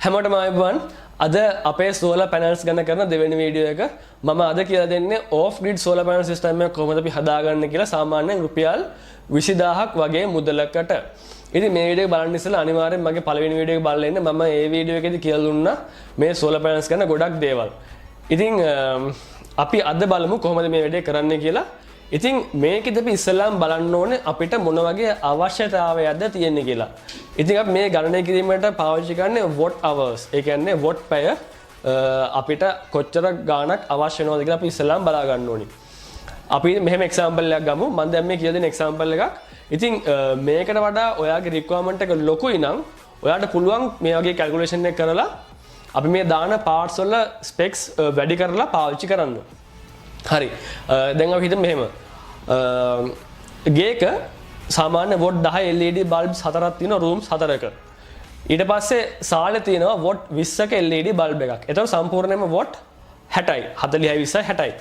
හැමෝටම ආයුබෝවන්. අද අපේ solar panels ගැන කරන දෙවෙනි වීඩියෝ එක මම අද කියලා දෙන්නේ off grid solar panel system එක කොහොමද අපි හදාගන්නේ කියලා සාමාන්‍යයෙන් රුපියල් 20000ක් වගේ මුදලකට. ඉතින් මේ වීඩියෝ එක බලන්න ඉස්සෙල්ලා අනිවාර්යෙන් මගේ පළවෙනි වීඩියෝ එක බලලා ඉන්න. මම මේ වීඩියෝ එකේදී කියලා දුන්නා මේ solar panels ගැන ගොඩක් දේවල්. ඉතින් අපි අද බලමු කොහොමද මේ වැඩේ කරන්නේ කියලා. ඉතින් මේකෙද අපි ඉස්සෙල්ලාම බලන්න ඕනේ අපිට මොන වගේ අවශ්‍යතාවයක්ද තියෙන්නේ කියලා. ඉතින් අපි මේ ගණනය කිරීමට පාවිච්චි කරන්නේ watt hours. ඒ කියන්නේ watt පැය අපිට කොච්චර ගාණක් අවශ්‍ය වෙනවද කියලා අපි ඉස්සෙල්ලාම බලා ගන්න ඕනේ. අපි මෙහෙම එක්සැම්පල් එකක් ගමු. මම දැන් මේ කියලා දෙන එක්සැම්පල් එකක්. ඉතින් මේකට වඩා ඔයාගේ රික්වයර්මන්ට් එක ලොකුයි නම් ඔයාට පුළුවන් මේ වගේ කැල්කියුලේෂන් එක කරලා අපි මේ දාන පාර්ට්ස් වල ස්පෙක්ස් වැඩි කරලා පාවිච්චි කරන්න. හරි. දැන් අපි හිතමු මෙහෙම. ගේක සාමාන්‍ය watt 10 LED bulbs 4ක් තියෙනවා rooms 4ක. ඊට පස්සේ සාලේ තියෙනවා watt 20ක LED bulb එකක්. එතකොට සම්පූර්ණයෙන්ම watt 60යි. 40යි 20යි 60යි.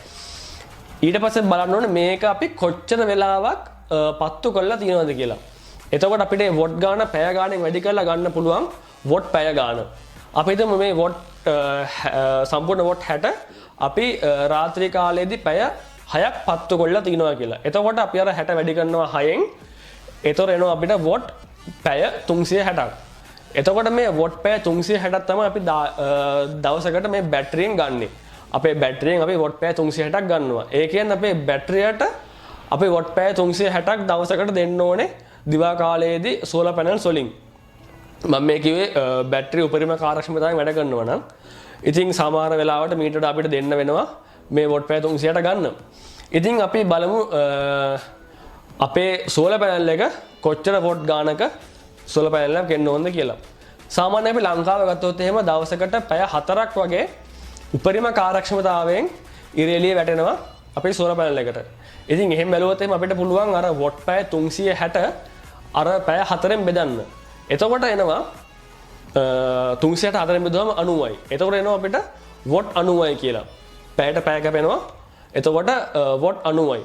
ඊට පස්සේ බලන්න ඕනේ මේක අපි කොච්චර වෙලාවක් පත්තු කරලා තියෙනවද කියලා. එතකොට අපිට watt ගාන පැය ගානෙන් වැඩි කරලා ගන්න පුළුවන් watt පැය ගාන. අපි හිතමු මේ watt සම්පූර්ණ watt 60 අපි රාත්‍රී කාලයේදී පැය 6ක් පත්තු කරලා තියනවා කියලා. එතකොට අපි අර 60 වැඩි කරනවා 6ෙන්. ඒතර එනවා අපිට watt පැය 360ක්. එතකොට මේ watt පැය 360ක් තමයි අපි දවසකට මේ බැටරියෙන් ගන්නෙ. අපේ බැටරියෙන් අපි watt පැය 360ක් ගන්නවා. ඒ කියන්නේ අපේ බැටරියට අපි watt පැය 360ක් දවසකට දෙන්න ඕනේ දිවා කාලයේදී solar panels වලින්. මම මේ කිව්වේ බැටරි උපරිම කාර්යක්ෂමතාවයෙන් වැඩ කරනවා නම් ඉතින් සමහර වෙලාවට මීටරට අපිට දෙන්න වෙනවා මේ watt පැය 360ට ගන්න. ඉතින් අපි බලමු අපේ solar panel එක කොච්චර watt ගානක solar panel එකක් එන්න ඕනද කියලා. සාමාන්‍යයෙන් අපි ලංකාවේ ගත්තොත් එහෙම දවසකට පැය 4ක් වගේ උපරිම කාර්යක්ෂමතාවයෙන් ඉරෙලිය වැටෙනවා අපේ solar panel එකට. ඉතින් එහෙම බැලුවොත් එහෙම අපිට පුළුවන් අර watt පැය 360 අර පැය 4ෙන් බෙදන්න. එතකොට එනවා 364 බෙදුවම 90යි. එතකොට එනවා අපිට watt 90යි කියලා. පැයට පැය කැපෙනවා. එතකොට watt 90යි.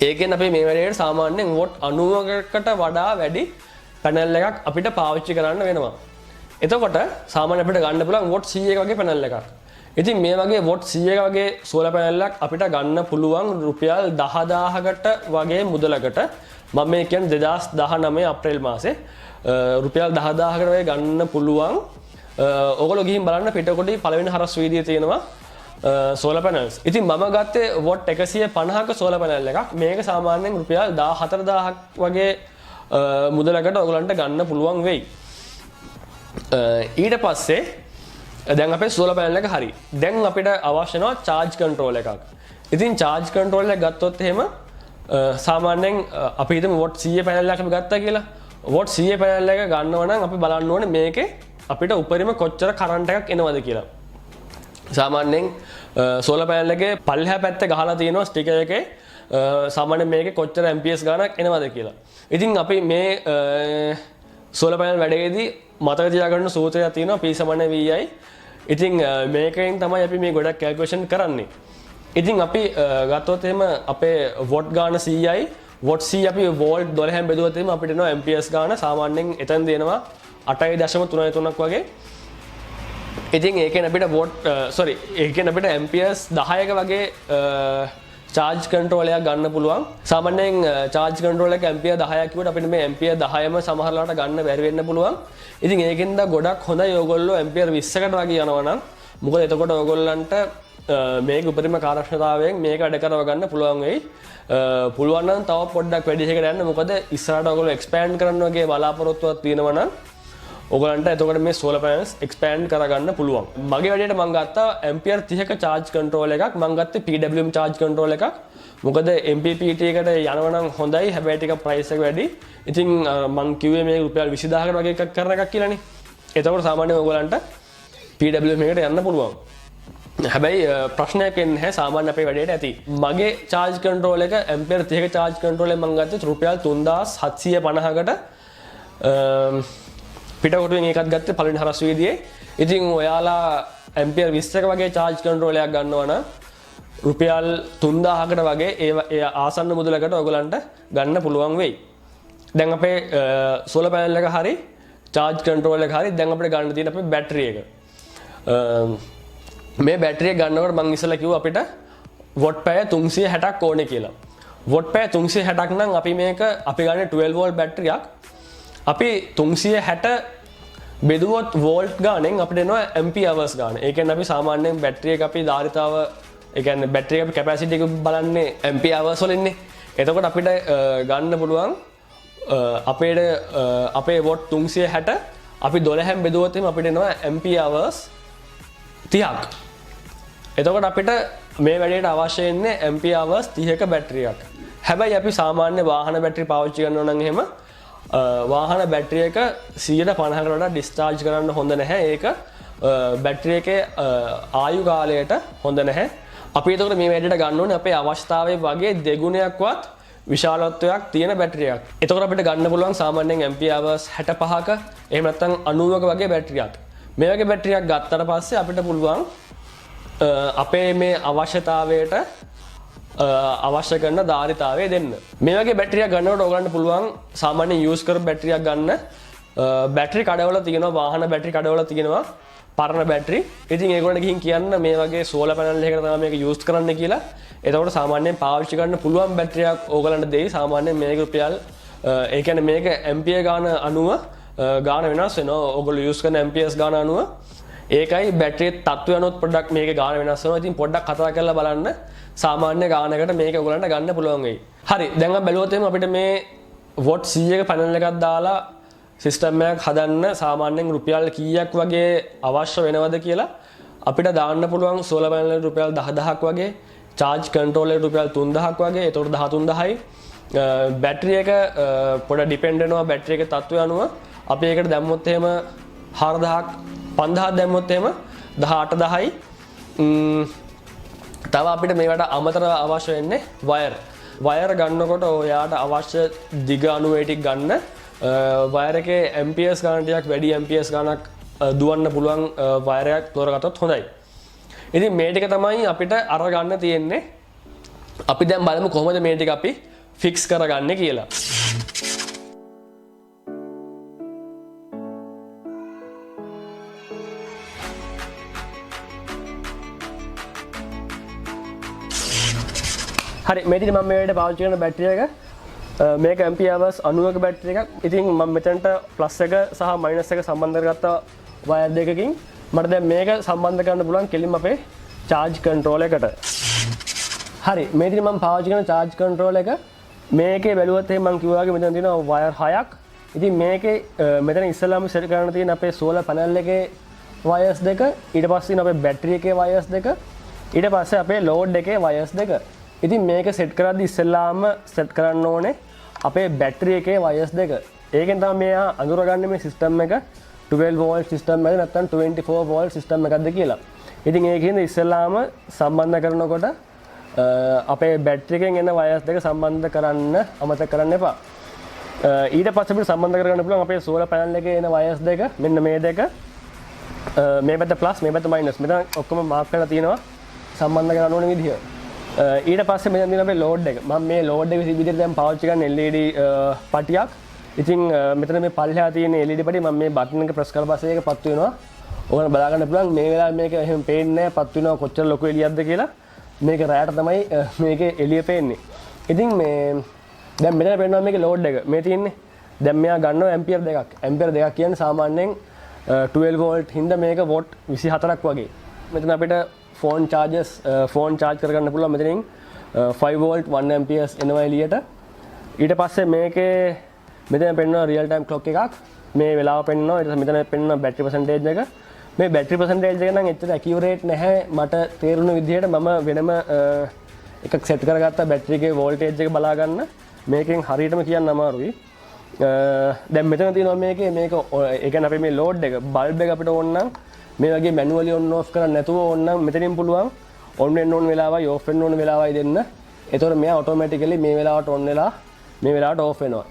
ඒකෙන් අපි මේ වැඩේට සාමාන්‍යයෙන් watt 90කට වඩා වැඩි පැනල් එකක් අපිට පාවිච්චි කරන්න වෙනවා. එතකොට සාමාන්‍යයෙන් අපිට ගන්න පුළුවන් watt 100ක වගේ පැනල් එකක්. ඉතින් මේ වගේ watt 100ක වගේ solar panel එකක් අපිට ගන්න පුළුවන් රුපියල් 10000කට වගේ මුදලකට. මම මේ කියන්නේ 2019 අප්‍රේල් මාසේ රුපියල් 10000කට වගේ ගන්න පුළුවන්. ඔයගොල්ලෝ ගිහින් බලන්න පිටකොටි පළවෙනි හරස් වීදියේ තියෙනවා solar panels. ඉතින් මම ගත්තේ watt 150ක solar panel එකක්. මේක සාමාන්‍යයෙන් රුපියල් 14000ක් වගේ මුදලකට ඔයගලන්ට ගන්න පුළුවන් වෙයි. ඊට පස්සේ දැන් අපේ solar panel එක හරි. දැන් අපිට අවශ්‍ය වෙනවා charge control එකක්. ඉතින් charge control එක ගත්තොත් එහෙම සාමාන්‍යයෙන් අපි හිතමු watt 100 panel එකක් අපි ගත්තා කියලා. watt 100 panel එක ගන්නවා නම් අපි බලන්න ඕනේ මේකේ අපිට උපරිම කොච්චර කරන්ට් එකක් එනවද කියලා. සාමාන්‍යයෙන් solar panel එකේ පල්ලෙහා පැත්තේ ගහලා තියෙනවා ස්ටිකර් එකේ සාමාන්‍යයෙන් මේකේ කොච්චර amperes ගාණක් එනවද කියලා. ඉතින් අපි මේ solar panel වැඩේදී මතක තියාගන්න සූත්‍රයක් තියෙනවා P = VI. ඉතින් මේකෙන් තමයි අපි මේ ගොඩක් කැල්කියුලේෂන් කරන්නේ. ඉතින් අපි ගත්තොත් එහෙම අපේ watt ගාණ 100යි watt 100 අපි volt 12න් බෙදුවොත් එහෙම අපිට එනවා amperes ගාණ සාමාන්‍යයෙන් එතන දෙනවා 8.33ක් වගේ. ඉතින් ඒකෙන් අපිට ඒකෙන් අපිට amperes 10ක වගේ charge control එකක් ගන්න පුළුවන්. සාමාන්‍යයෙන් charge control එක ampere 10ක් කිව්වට අපිට මේ ampere 10ම සමහරලාට ගන්න බැරි වෙන්න පුළුවන්. ඉතින් ඒකෙන්ද ගොඩක් හොඳයි ඔයගොල්ලෝ ampere 20කට වගේ යනවා නම්. මොකද එතකොට ඔයගොල්ලන්ට මේක උපරිම කාර්යක්ෂමතාවයෙන් මේක වැඩ කරව ගන්න පුළුවන් වෙයි. පුළුවන් නම් තව පොඩ්ඩක් වැඩි එකකට යන්න. මොකද ඉස්සරහට ඔයගොල්ලෝ expand කරන්න වගේ බලාපොරොත්තුවක් තියෙනවා නම් ඔයගලන්ට එතකොට මේ solar panels expand කරගන්න පුළුවන්. මගේ වැඩේට මම ගත්තා ampere 30ක charge control එකක්. මම ගත්තේ PWM charge control එකක්. මොකද MPPT එකට යනවා නම් හොඳයි. හැබැයි ටික price එක වැඩි. ඉතින් මම කිව්වේ මේ රුපියල් 20000කට වගේ එකක් කරන එකක් කියලානේ. එතකොට සාමාන්‍යයෙන් ඔයගලන්ට PWM එකට යන්න පුළුවන්. හැබැයි ප්‍රශ්නයක් එන්නේ නැහැ සාමාන්‍ය අපේ වැඩේට ඇති. මගේ charge control එක ampere 30ක charge control එක මම ගත්තේ රුපියල් 3750කට පිටකොටුවෙන් එකක් ගත්තේ පළවෙනි හරස් වීදියේ. ඉතින් ඔයාලා ampere 20ක වගේ charge control එකක් ගන්නවා නම් රුපියල් 3000කට වගේ ඒ ආසන්න මුදලකට ඔයගලන්ට ගන්න පුළුවන් වෙයි. දැන් අපේ solar panel එක හරි charge control එක හරි දැන් අපිට ගන්න තියෙන අපේ බැටරි එක. මේ බැටරිය ගන්නකොට මම ඉස්සෙල්ලා කිව්වා අපිට වොට් පැය 360ක් ඕනේ කියලා. වොට් පැය 360ක් නම් අපි මේක අපි ගන්න 12 වෝල්ට් බැටරියක්. අපි 360 බෙදුවොත් වෝල්ට් ගානෙන් අපිට එනවා ඇම්පියර් අවර්ස් ගාන. ඒ කියන්නේ අපි සාමාන්‍යයෙන් බැටරි එක අපි ධාරිතාව ඒ කියන්නේ බැටරි එකේ කැපැසිටි එක බලන්නේ ඇම්පියර් අවර්ස් වලින්නේ. එතකොට අපිට ගන්න පුළුවන් අපේ වොට් 360 අපි 12න් බෙදුවොත් අපිට එනවා ඇම්පියර් අවර්ස් 30ක්. එතකොට අපිට මේ වැඩේට අවශ්‍ය වෙන්නේ ඇම්පියර් අවර්ස් 30ක බැටරියක්. හැබැයි අපි සාමාන්‍ය වාහන බැටරි පාවිච්චි කරනවා නම් එහෙම වාහන බැටරි එක 150කට වඩා ඩිස්චාර්ජ් කරන්න හොඳ නැහැ. ඒක බැටරි එකේ ආයු කාලයට හොඳ නැහැ. අපි එතකොට මේ වැඩේට ගන්න ඕනේ අපේ අවශ්‍යතාවයේ වගේ දෙගුණයක්වත් විශාලත්වයක් තියෙන බැටරියක්. එතකොට අපිට ගන්න පුළුවන් සාමාන්‍යයෙන් ඇම්පියර් අවර්ස් 65ක එහෙම නැත්නම් 90ක වගේ බැටරියක්. මේ වගේ බැටරියක් ගත්තට පස්සේ අපිට පුළුවන් අපේ මේ අවශ්‍යතාවයට අවශ්‍ය කරන ධාරිතාවය දෙන්න. මේ වගේ බැටරියක් ගන්නකොට ඕගලන්ට පුළුවන් සාමාන්‍යයෙන් යූස් කරපු බැටරියක් ගන්න. බැටරි කඩවල තියෙනවා වාහන බැටරි කඩවල තියෙනවා පරණ බැටරි. ඉතින් ඒගොල්ලන්ට ගිහින් කියන්න මේ වගේ සෝලර් පැනල් එකකට තමයි මේක යූස් කරන්න කියලා. එතකොට සාමාන්‍යයෙන් පාවිච්චි කරන්න පුළුවන් බැටරියක් ඕගලන්ට දෙයි. සාමාන්‍යයෙන් මේක රුපියල් ඒ කියන්නේ මේක ඇම්පියර් ගාන අනුව ගාන වෙනස් වෙනවා. ඕගොල්ලෝ යූස් කරන ඇම්පියර්ස් ගාන අනුව ඒකයි බැටරියේ තත්ත්වය අනුව පොඩ්ඩක් මේකේ ගාන වෙනස් වෙනවා. ඉතින් පොඩ්ඩක් කතා කරලා බලන්න සාමාන්‍ය ගානකට මේක ඔයගලන්ට ගන්න පුළුවන් වෙයි. හරි. දැන් අපි බැලුවොත් එහෙනම් අපිට මේ වොට් 100ක පැනල් එකක් දාලා සිස්ටම් එකක් හදන්න සාමාන්‍යයෙන් රුපියල් කීයක් වගේ අවශ්‍ය වෙනවද කියලා අපිට දාන්න පුළුවන් සෝලර් පැනල් එක රුපියල් 10000ක් වගේ, charge controller එක රුපියල් 3000ක් වගේ. ඒතකොට 13000යි. බැටරි එක පොඩ ඩිපෙන්ඩ් වෙනවා බැටරි එකේ තත්ත්වය අනුව. අපි ඒකට දැම්මොත් එහෙම 4000ක් 5000ක් දැම්මොත් එහෙම 18000යි. තව අපිට මේවට අමතරව අවශ්‍ය වෙන්නේ වයර් ගන්නකොට ඔයාට අවශ්‍ය දිග අණුවේ ටික ගන්න වයර් එකේ ඇම්පියර්ස් ගාන ටිකක් වැඩි ඇම්පියර්ස් ගානක් දුවන්න පුළුවන් වයර් එකක් තෝරගත්තොත් හොඳයි. ඉතින් මේ ටික තමයි අපිට අරගන්න තියෙන්නේ. අපි දැන් බලමු කොහොමද මේ ටික අපි ෆික්ස් කරගන්නේ කියලා. හරි මේ විදිහට මම මේ වැඩේට පාවිච්චි කරන බැටරි එක මේක ඇම්පියර් අවර්ස් 90ක බැටරි එකක්. ඉතින් මම මෙතනට ප්ලස් එක සහ මයිනස් එක සම්බන්ධ කරගත්ත වයර් දෙකකින් මට දැන් මේක සම්බන්ධ කරන්න පුළුවන් කෙලින්ම අපේ charge control එකට. හරි මේ විදිහට මම පාවිච්චි කරන charge control එක මේකේ බැලුවොත් එහෙනම් මම කිව්වා වගේ මෙතන තියෙනවා වයර් 6ක්. ඉතින් මේකේ මෙතන ඉස්සෙල්ලාම සෙට් කරන්න තියෙන අපේ සෝලර් පැනල් එකේ වයර්ස් දෙක, ඊට පස්සේ අපේ බැටරි එකේ වයර්ස් දෙක, ඊට පස්සේ අපේ ලෝඩ් එකේ වයර්ස් දෙක. ඉතින් මේක සෙට් කරද්දි ඉස්සෙල්ලාම සෙට් කරන්න ඕනේ අපේ බැටරි එකේ වයර්ස් දෙක. ඒකෙන් තමයි මෙයා අඳුරගන්නේ මේ සිස්ටම් එක 12 වෝල්ට් සිස්ටම් එකද නැත්නම් 24 වෝල්ට් සිස්ටම් එකක්ද කියලා. ඉතින් ඒකෙන් ඉස්සෙල්ලාම සම්බන්ධ කරනකොට අපේ බැටරි එකෙන් එන වයර්ස් දෙක සම්බන්ධ කරන්න අමතක කරන්න එපා. ඊට පස්සේ අපිට සම්බන්ධ කරගන්න පුළුවන් අපේ සෝලර් පැනල් එකේ එන වයර්ස් දෙක. මෙන්න මේ දෙක. මේ පැත්ත ප්ලස් මේ පැත්ත මයිනස්. මෙතන ඔක්කොම මාක් කරලා තියෙනවා සම්බන්ධ කරන්න ඕන විදිහ. ඊට පස්සේ මෙතන තියෙන අපේ ලෝඩ් එක. මම මේ ලෝඩ් එක විදිහට දැන් පාවිච්චි කරන LED පටියක්. ඉතින් මෙතන මේ පල්ලෙහා තියෙන LED පටිය මම මේ බටන් එක ප්‍රස් කරලා පස්සේ ඒක පත්තු වෙනවා. ඔයාලා බලා ගන්න පුළුවන් මේ වෙලාවේ මේක එහෙම පේන්නේ නැහැ පත්තු වෙනවා කොච්චර ලොකු එළියක්ද කියලා. මේක රැයට තමයි මේකේ එළිය පේන්නේ. ඉතින් මේ දැන් මෙතන පේනවා මේකේ ලෝඩ් එක. මේ තියෙන්නේ. දැන් මෙයා ගන්නවා ඇම්පියර් දෙකක්. ඇම්පියර් දෙකක් කියන්නේ සාමාන්‍යයෙන් 12 වෝල්ට් හින්දා මේක වොට් 24ක් වගේ. මෙතන අපිට ෆෝන් charge කරගන්න පුළුවන් මෙතනින් 5 වෝල්ට් 1 ඇම්පියර්ස් එනවා එළියට. ඊට පස්සේ මේකේ මෙතන පෙන්වන රියල් ටයිම් ක්ලොක් එකක්. මේ වෙලාව පෙන්වනවා. ඊට පස්සේ මෙතන පෙන්වන බැටරි percentage එක. මේ බැටරි percentage එක නම් එච්චර ඇකියුරේට් නැහැ මට තේරුණු විදිහට මම වෙනම එකක් සෙට් කරගත්තා බැටරි එකේ වෝල්ටේජ් එක බලා ගන්න. මේකෙන් හරියටම කියන්න අමාරුයි. දැන් මෙතන තියෙනවා මේක ඒ කියන්නේ අපේ මේ ලෝඩ් එක බල්බ් එක අපිට ඕන නම් මේ වගේ මැනුවලි ඔන් ඔෆ් කරන්න නැතුව ඕන නම් මෙතනින් පුළුවන් ඔන් වෙන්න ඕන වෙලාවයි ඔෆ් වෙන්න ඕන වෙලාවයි දෙන්න. එතකොට මෙයා ඔටෝමැටිකලි මේ වෙලාවට ඔන් වෙලා මේ වෙලාවට ඔෆ් වෙනවා.